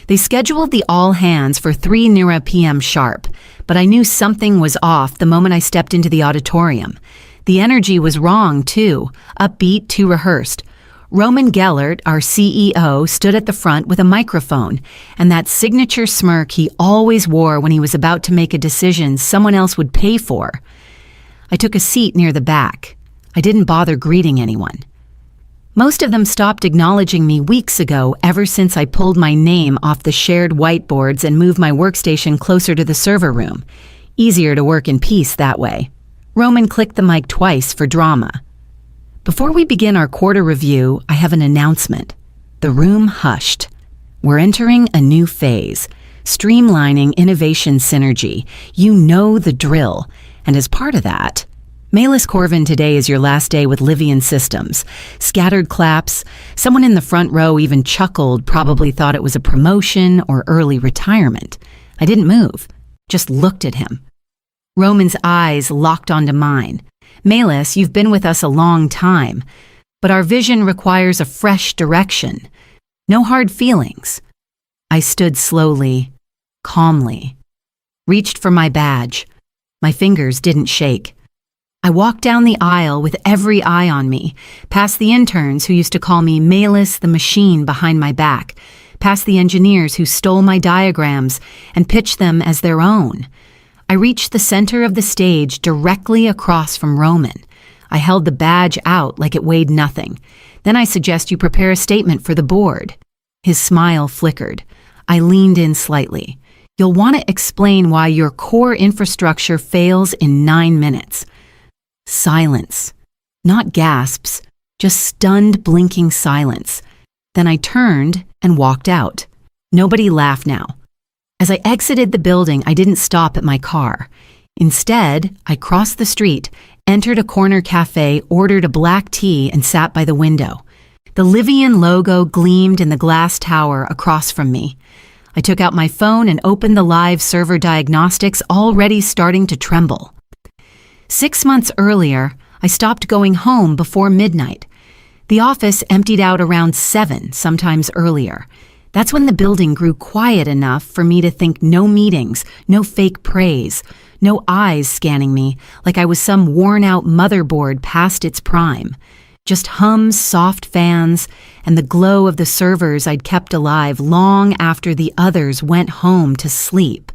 They scheduled the all-hands for 3 p.m. sharp, but I knew something was off the moment I stepped into the auditorium. The energy was wrong, too, upbeat, too rehearsed. Roman Gellert, our CEO, stood at the front with a microphone, and that signature smirk he always wore when he was about to make a decision someone else would pay for. I took a seat near the back. I didn't bother greeting anyone. Most of them stopped acknowledging me weeks ago, ever since I pulled my name off the shared whiteboards and moved my workstation closer to the server room. Easier to work in peace that way. Roman clicked the mic twice for drama. Before we begin our quarter review, I have an announcement. The room hushed. We're entering a new phase, streamlining innovation synergy. You know the drill. And as part of that, Malis Corvin, today is your last day with Livian Systems. Scattered claps. Someone in the front row even chuckled, probably thought it was a promotion or early retirement. I didn't move, just looked at him. Roman's eyes locked onto mine. Malis, you've been with us a long time, but our vision requires a fresh direction. No hard feelings. I stood slowly, calmly, reached for my badge. My fingers didn't shake. I walked down the aisle with every eye on me, past the interns who used to call me Malis the machine behind my back, past the engineers who stole my diagrams and pitched them as their own. I reached the center of the stage directly across from Roman. I held the badge out like it weighed nothing. Then I suggest you prepare a statement for the board. His smile flickered. I leaned in slightly. You'll want to explain why your core infrastructure fails in 9 minutes. Silence. Not gasps, just stunned, blinking silence. Then I turned and walked out. Nobody laughed now. As I exited the building, I didn't stop at my car. Instead, I crossed the street, entered a corner cafe, ordered a black tea, and sat by the window. The Livian logo gleamed in the glass tower across from me. I took out my phone and opened the live server diagnostics, already starting to tremble. 6 months earlier, I stopped going home before midnight. The office emptied out around 7, sometimes earlier. That's when the building grew quiet enough for me to think no meetings, no fake praise, no eyes scanning me like I was some worn-out motherboard past its prime. Just hums, soft fans, and the glow of the servers I'd kept alive long after the others went home to sleep.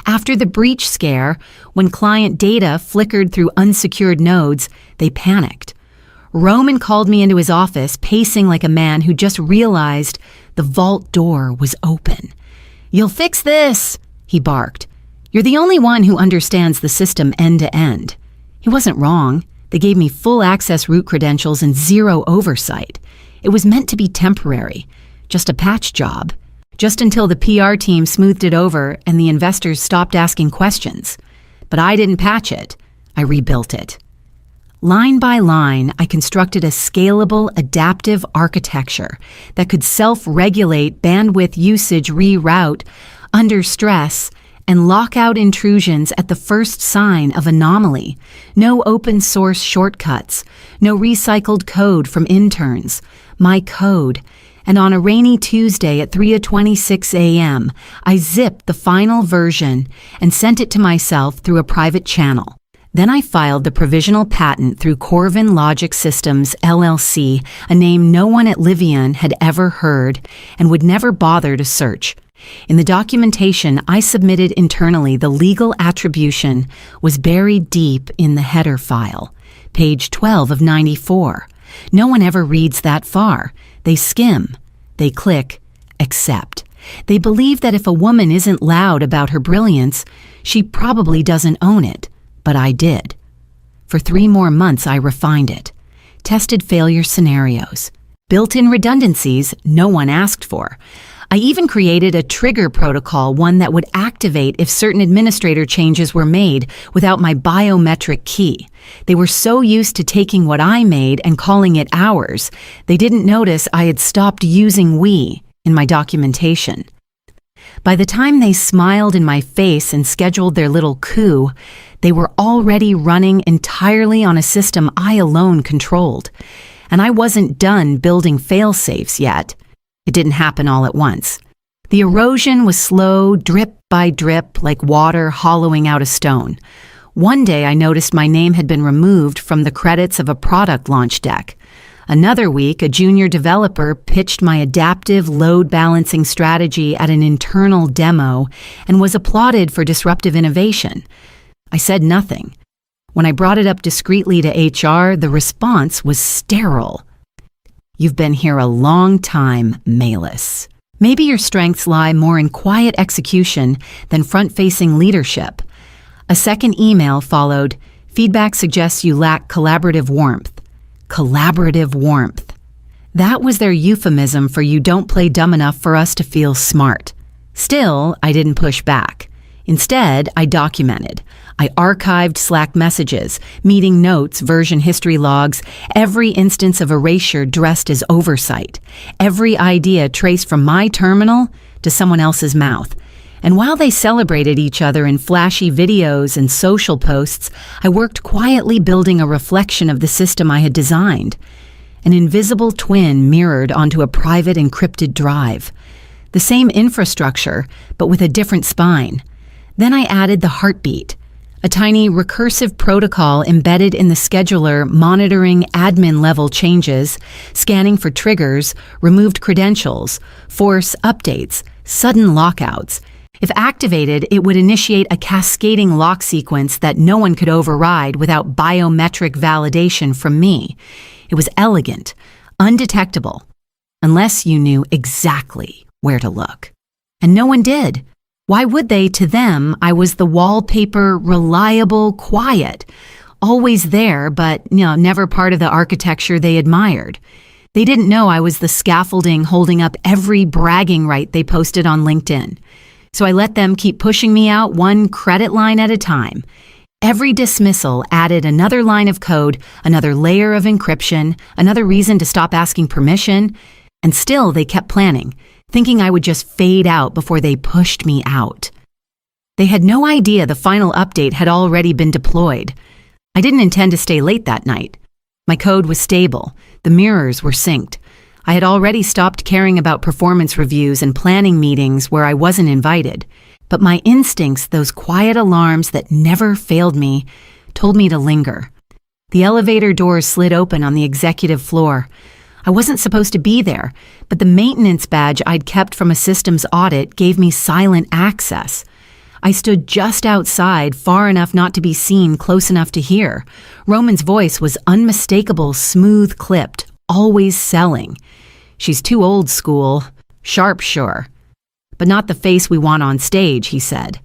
After the breach scare, when client data flickered through unsecured nodes, they panicked. Roman called me into his office, pacing like a man who just realized the vault door was open. "You'll fix this," he barked. "You're the only one who understands the system end to end." He wasn't wrong. They gave me full access root credentials and zero oversight. It was meant to be temporary, just a patch job, just until the PR team smoothed it over and the investors stopped asking questions. But I didn't patch it. I rebuilt it. Line by line, I constructed a scalable, adaptive architecture that could self-regulate bandwidth usage, reroute under stress, and lock out intrusions at the first sign of anomaly. No open source shortcuts, no recycled code from interns. My code. And on a rainy Tuesday at 3:26 a.m., I zipped the final version and sent it to myself through a private channel. Then I filed the provisional patent through Corvin Logic Systems, LLC, a name no one at Livian had ever heard and would never bother to search. In the documentation I submitted internally, the legal attribution was buried deep in the header file, page 12 of 94. No one ever reads that far. They skim. They click, accept. They believe that if a woman isn't loud about her brilliance, she probably doesn't own it. But I did. For 3 more months, I refined it, tested failure scenarios, built-in redundancies no one asked for. I even created a trigger protocol, one that would activate if certain administrator changes were made without my biometric key. They were so used to taking what I made and calling it ours, they didn't notice I had stopped using we in my documentation. By the time they smiled in my face and scheduled their little coup, they were already running entirely on a system I alone controlled. And I wasn't done building fail-safes yet. It didn't happen all at once. The erosion was slow, drip by drip, like water hollowing out a stone. One day I noticed my name had been removed from the credits of a product launch deck. Another week, a junior developer pitched my adaptive load balancing strategy at an internal demo and was applauded for disruptive innovation. I said nothing. When I brought it up discreetly to HR, the response was sterile. "You've been here a long time, Malus. Maybe your strengths lie more in quiet execution than front-facing leadership." A second email followed. "Feedback suggests you lack collaborative warmth." Collaborative warmth. That was their euphemism for "you don't play dumb enough for us to feel smart." Still, I didn't push back. Instead, I documented. I archived Slack messages, meeting notes, version history logs, every instance of erasure dressed as oversight, every idea traced from my terminal to someone else's mouth. And while they celebrated each other in flashy videos and social posts, I worked quietly building a reflection of the system I had designed. An invisible twin mirrored onto a private encrypted drive. The same infrastructure, but with a different spine. Then I added the heartbeat, a tiny recursive protocol embedded in the scheduler monitoring admin-level changes, scanning for triggers, removed credentials, force updates, sudden lockouts. If activated, it would initiate a cascading lock sequence that no one could override without biometric validation from me. It was elegant, undetectable, unless you knew exactly where to look. And no one did. Why would they? To them, I was the wallpaper, reliable, quiet, always there, but never part of the architecture they admired. They didn't know I was the scaffolding holding up every bragging right they posted on LinkedIn. So I let them keep pushing me out one credit line at a time. Every dismissal added another line of code, another layer of encryption, another reason to stop asking permission, and still they kept planning, thinking I would just fade out before they pushed me out. They had no idea the final update had already been deployed. I didn't intend to stay late that night. My code was stable. The mirrors were synced. I had already stopped caring about performance reviews and planning meetings where I wasn't invited. But my instincts, those quiet alarms that never failed me, told me to linger. The elevator doors slid open on the executive floor. I wasn't supposed to be there, but the maintenance badge I'd kept from a systems audit gave me silent access. I stood just outside, far enough not to be seen, close enough to hear. Roman's voice was unmistakable, smooth-clipped, always selling. "She's too old school, sharp, sure. But not the face we want on stage," he said.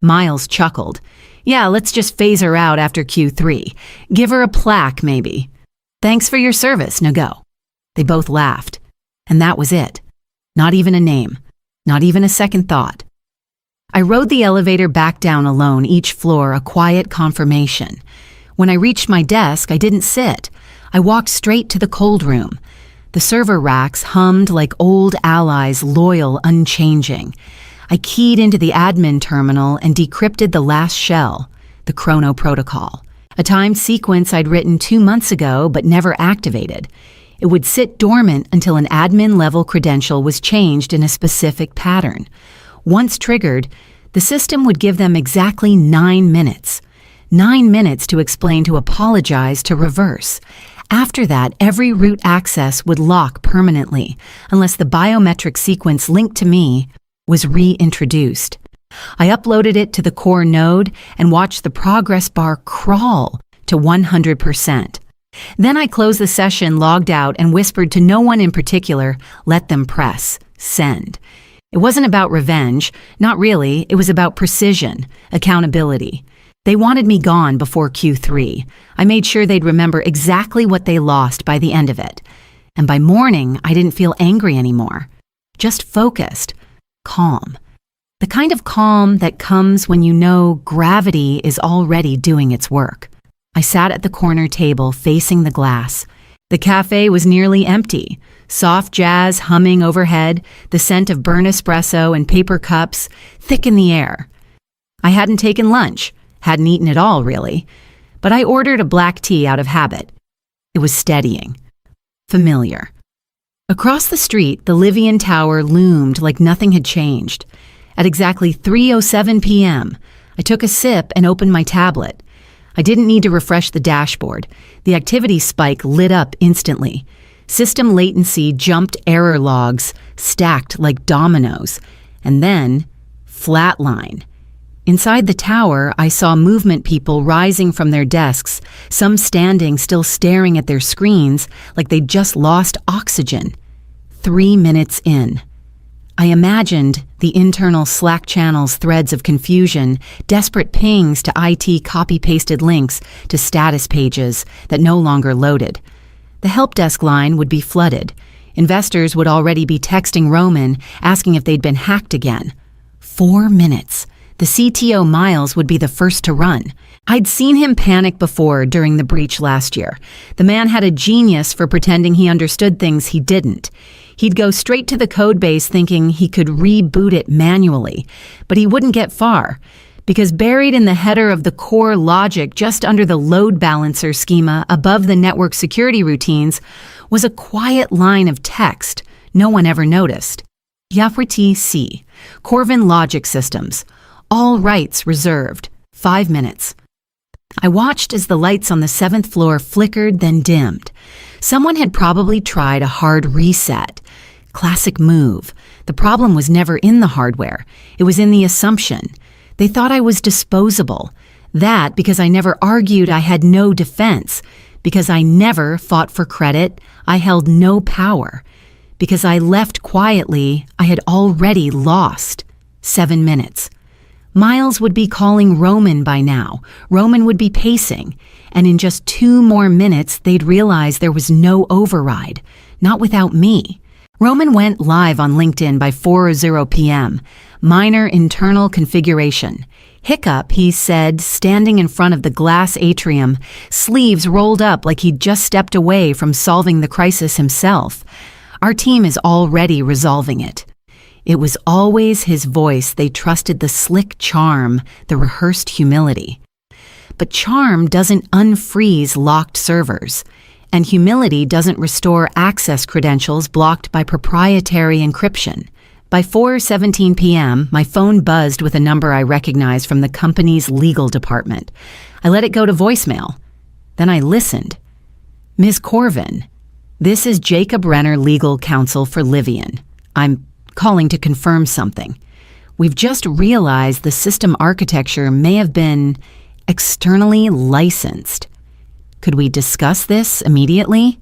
Miles chuckled. "Yeah, let's just phase her out after Q3. Give her a plaque, maybe. Thanks for your service, now go." They both laughed. And that was it. Not even a name. Not even a second thought. I rode the elevator back down alone, each floor a quiet confirmation. When I reached my desk, I didn't sit. I walked straight to the cold room. The server racks hummed like old allies, loyal, unchanging. I keyed into the admin terminal and decrypted the last shell, the Chrono Protocol, a timed sequence I'd written 2 months ago but never activated. It would sit dormant until an admin-level credential was changed in a specific pattern. Once triggered, the system would give them exactly 9 minutes. 9 minutes to explain, to apologize, to reverse. After that, every root access would lock permanently, unless the biometric sequence linked to me was reintroduced. I uploaded it to the core node and watched the progress bar crawl to 100%. Then I closed the session, logged out, and whispered to no one in particular, let them press send. It wasn't about revenge, not really. It was about precision, accountability. They wanted me gone before Q3. I made sure they'd remember exactly what they lost by the end of it. And by morning, I didn't feel angry anymore. Just focused, calm. The kind of calm that comes when you know gravity is already doing its work. I sat at the corner table facing the glass. The cafe was nearly empty. Soft jazz humming overhead, the scent of burnt espresso and paper cups thick in the air. I hadn't taken lunch, hadn't eaten at all really, but I ordered a black tea out of habit. It was steadying, familiar. Across the street, the Livian Tower loomed like nothing had changed. At exactly 3:07 p.m., I took a sip and opened my tablet. I didn't need to refresh the dashboard. The activity spike lit up instantly. System latency jumped error logs, stacked like dominoes. And then, flatline. Inside the tower, I saw movement people rising from their desks, some standing still staring at their screens like they'd just lost oxygen. 3 minutes in. I imagined the internal Slack channel's threads of confusion, desperate pings to IT copy-pasted links to status pages that no longer loaded. The help desk line would be flooded. Investors would already be texting Roman, asking if they'd been hacked again. 4 minutes. The CTO Miles would be the first to run. I'd seen him panic before during the breach last year. The man had a genius for pretending he understood things he didn't. He'd go straight to the code base thinking he could reboot it manually, but he wouldn't get far, because buried in the header of the core logic just under the load balancer schema above the network security routines was a quiet line of text no one ever noticed. Yapwiti C. Corvin Logic Systems. All rights reserved. 5 minutes. I watched as the lights on the 7th floor flickered, then dimmed. Someone had probably tried a hard reset. Classic move. The problem was never in the hardware. It was in the assumption. They thought I was disposable. That because I never argued I had no defense. Because I never fought for credit, I held no power. Because I left quietly, I had already lost. 7 minutes. Miles would be calling Roman by now. Roman would be pacing. And in just 2 more minutes, they'd realize there was no override. Not without me. Roman went live on LinkedIn by 4:00 p.m. Minor internal configuration. Hiccup, he said, standing in front of the glass atrium, sleeves rolled up like he'd just stepped away from solving the crisis himself. Our team is already resolving it. It was always his voice they trusted, the slick charm, the rehearsed humility. But charm doesn't unfreeze locked servers, and humility doesn't restore access credentials blocked by proprietary encryption. By 4:17 p.m., my phone buzzed with a number I recognized from the company's legal department. I let it go to voicemail. Then I listened. Ms. Corvin, this is Jacob Renner, legal counsel for Livian. I'm calling to confirm something. We've just realized the system architecture may have been externally licensed. Could we discuss this immediately?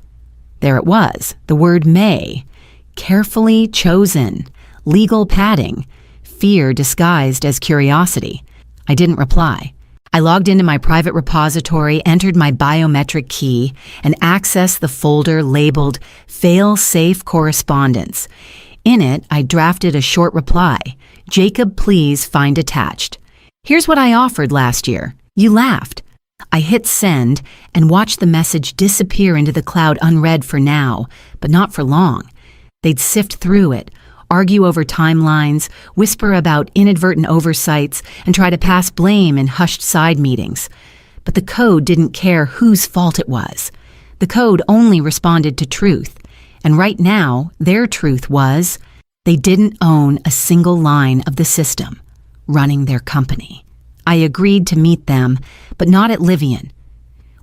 There it was, the word may. Carefully chosen. Legal padding. Fear disguised as curiosity. I didn't reply. I logged into my private repository, entered my biometric key, and accessed the folder labeled Fail-Safe Correspondence. In it, I drafted a short reply. Jacob, please find attached. Here's what I offered last year. You laughed. I hit send and watched the message disappear into the cloud unread for now, but not for long. They'd sift through it, argue over timelines, whisper about inadvertent oversights, and try to pass blame in hushed side meetings. But the code didn't care whose fault it was. The code only responded to truth. And right now, their truth was they didn't own a single line of the system running their company. I agreed to meet them, but not at Livian.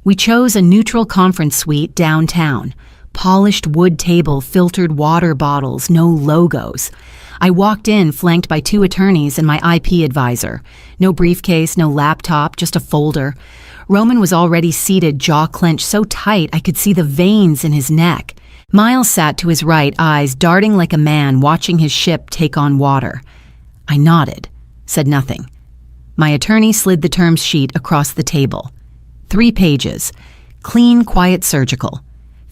We chose a neutral conference suite downtown, polished wood table, filtered water bottles, no logos. I walked in flanked by 2 attorneys and my IP advisor. No briefcase, no laptop, just a folder. Roman was already seated, jaw clenched so tight I could see the veins in his neck. Miles sat to his right, eyes darting like a man watching his ship take on water. I nodded, said nothing. My attorney slid the terms sheet across the table. 3 pages. Clean, quiet, surgical.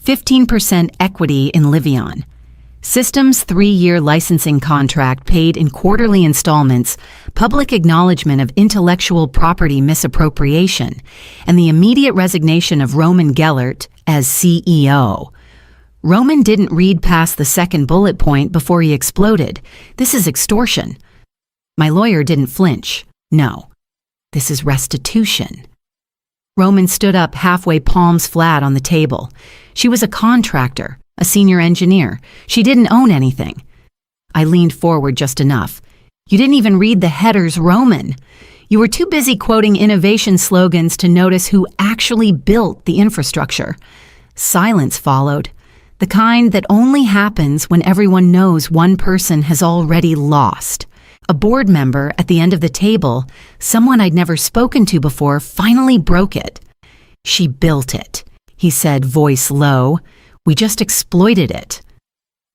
15% equity in Livian. Systems 3-year licensing contract paid in quarterly installments, public acknowledgement of intellectual property misappropriation, and the immediate resignation of Roman Gellert as CEO. Roman didn't read past the second bullet point before he exploded. This is extortion. My lawyer didn't flinch. No, this is restitution. Roman stood up halfway, palms flat on the table. She was a contractor, A senior engineer. She didn't own anything. I leaned forward just enough. You didn't even read the headers Roman. You were too busy quoting innovation slogans to notice who actually built the infrastructure. Silence followed, the kind that only happens when everyone knows one person has already lost. A board member at the end of the table, someone I'd never spoken to before, finally broke it. She built it, he said, voice low. We just exploited it.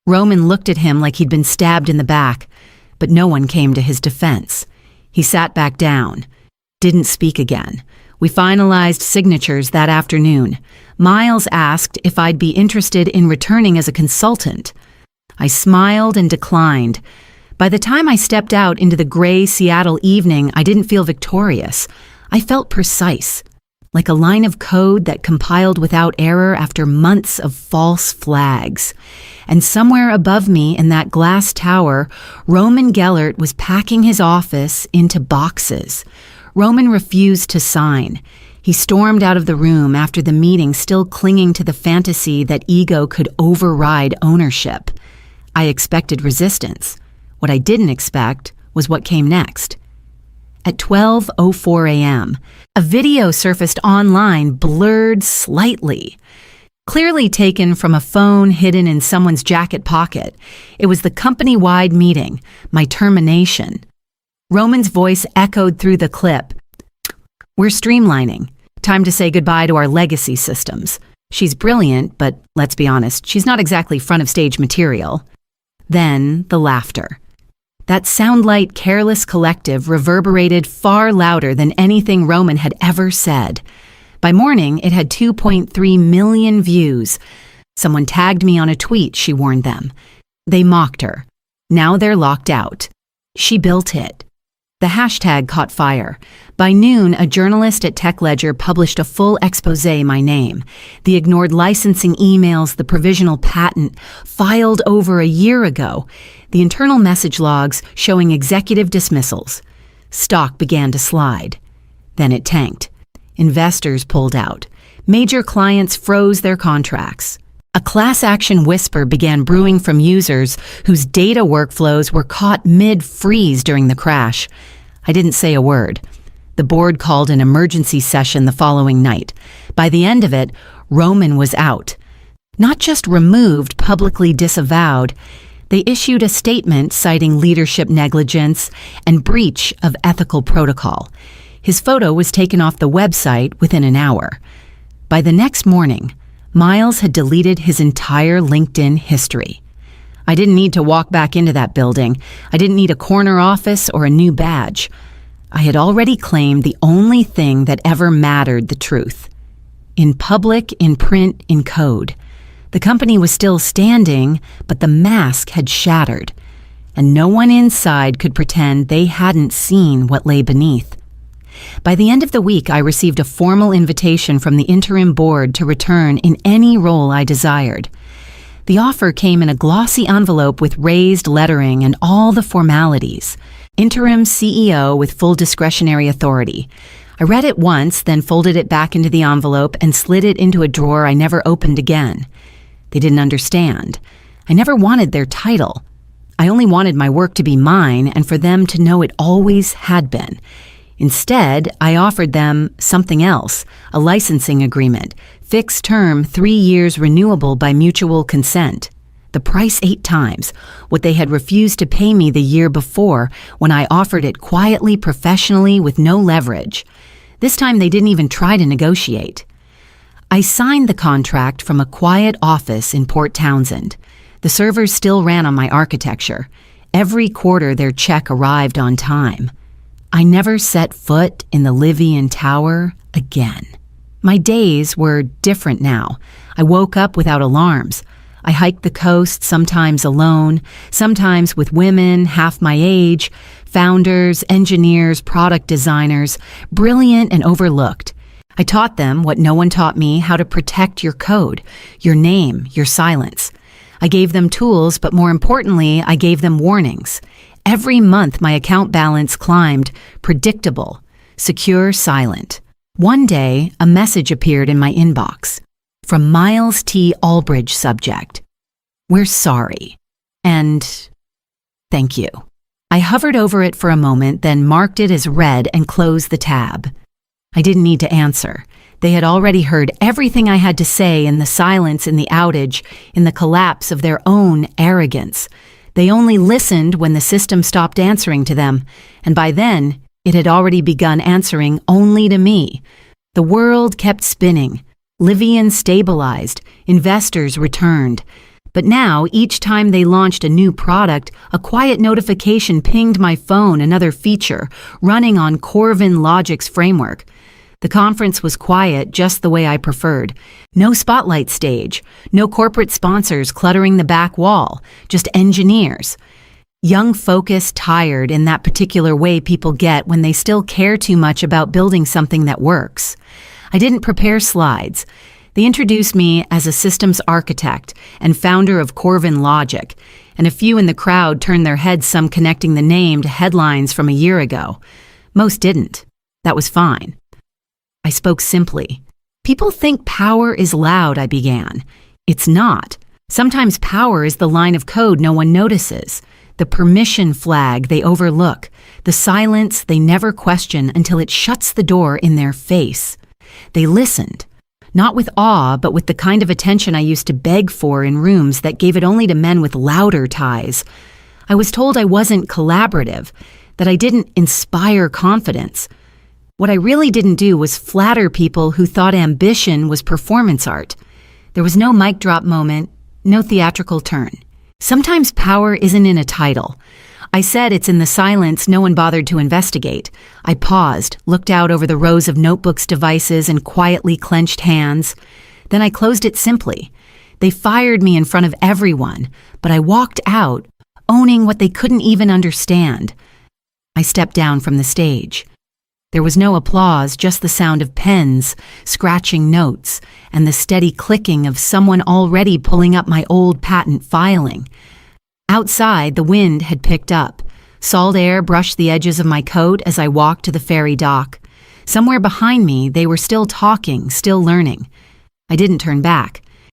Roman looked at him like he'd been stabbed in the back, but no one came to his defense. He sat back down, didn't speak again. We finalized signatures that afternoon. Miles asked if I'd be interested in returning as a consultant. I smiled and declined. By the time I stepped out into the gray Seattle evening, I didn't feel victorious. I felt precise, like a line of code that compiled without error after months of false flags. And somewhere above me in that glass tower, Roman Gellert was packing his office into boxes. Roman refused to sign. He stormed out of the room after the meeting, still clinging to the fantasy that ego could override ownership. I expected resistance. What I didn't expect was what came next. At 12:04 a.m., a video surfaced online, blurred slightly. Clearly taken from a phone hidden in someone's jacket pocket. It was the company-wide meeting, my termination. Roman's voice echoed through the clip. We're streamlining. Time to say goodbye to our legacy systems. She's brilliant, but let's be honest, she's not exactly front-of-stage material. Then the laughter. That soundlight, careless collective reverberated far louder than anything Roman had ever said. By morning, it had 2.3 million views. Someone tagged me on a tweet, she warned them. They mocked her. Now they're locked out. She built it. The hashtag caught fire. By noon, a journalist at Tech Ledger published a full exposé my name. The ignored licensing emails, the provisional patent, filed over a year ago. The internal message logs showing executive dismissals. Stock began to slide. Then it tanked. Investors pulled out. Major clients froze their contracts. A class action whisper began brewing from users whose data workflows were caught mid-freeze during the crash. I didn't say a word. The board called an emergency session the following night. By the end of it, Roman was out. Not just removed, publicly disavowed. They issued a statement citing leadership negligence and breach of ethical protocol. His photo was taken off the website within an hour. By the next morning, Miles had deleted his entire LinkedIn history. I didn't need to walk back into that building. I didn't need a corner office or a new badge. I had already claimed the only thing that ever mattered, the truth. In public, in print, in code. The company was still standing, but the mask had shattered, and no one inside could pretend they hadn't seen what lay beneath. By the end of the week, I received a formal invitation from the interim board to return in any role I desired. The offer came in a glossy envelope with raised lettering and all the formalities. Interim CEO with full discretionary authority. I read it once, then folded it back into the envelope and slid it into a drawer I never opened again. They didn't understand. I never wanted their title. I only wanted my work to be mine and for them to know it always had been. Instead, I offered them something else, a licensing agreement, fixed term, 3 years renewable by mutual consent. The price 8 times, what they had refused to pay me the year before when I offered it quietly, professionally, with no leverage. This time they didn't even try to negotiate. I signed the contract from a quiet office in Port Townsend. The servers still ran on my architecture. Every quarter their check arrived on time. I never set foot in the Livian Tower again. My days were different now. I woke up without alarms. I hiked the coast, sometimes alone, sometimes with women half my age, founders, engineers, product designers, brilliant and overlooked. I taught them what no one taught me, how to protect your code, your name, your silence. I gave them tools, but more importantly, I gave them warnings. Every month, my account balance climbed, predictable, secure, silent. One day, a message appeared in my inbox. From Miles T. Albridge, subject. "We're sorry." And "Thank you." I hovered over it for a moment, then marked it as read and closed the tab. I didn't need to answer. They had already heard everything I had to say in the silence, in the outage, in the collapse of their own arrogance. They only listened when the system stopped answering to them, and by then, it had already begun answering only to me. The world kept spinning. Livian stabilized. Investors returned. But now, each time they launched a new product, a quiet notification pinged my phone, another feature, running on Corvin Logic's framework. The conference was quiet, just the way I preferred. No spotlight stage, no corporate sponsors cluttering the back wall, just engineers. Young, focused, tired in that particular way people get when they still care too much about building something that works. I didn't prepare slides. They introduced me as a systems architect and founder of Corvin Logic, and a few in the crowd turned their heads, some connecting the name to headlines from a year ago. Most didn't. That was fine. I spoke simply. "People think power is loud," I began. "It's not. Sometimes power is the line of code no one notices, the permission flag they overlook, the silence they never question until it shuts the door in their face." They listened. Not with awe, but with the kind of attention I used to beg for in rooms that gave it only to men with louder ties. I was told I wasn't collaborative, that I didn't inspire confidence. What I really didn't do was flatter people who thought ambition was performance art. There was no mic drop moment, no theatrical turn. Sometimes power isn't in a title. I said it's in the silence no one bothered to investigate. I paused, looked out over the rows of notebooks, devices, and quietly clenched hands. Then I closed it simply. They fired me in front of everyone, but I walked out, owning what they couldn't even understand. I stepped down from the stage. There was no applause, just the sound of pens, scratching notes, and the steady clicking of someone already pulling up my old patent filing. Outside, the wind had picked up. Salt air brushed the edges of my coat as I walked to the ferry dock. Somewhere behind me, they were still talking, still learning. I didn't turn back.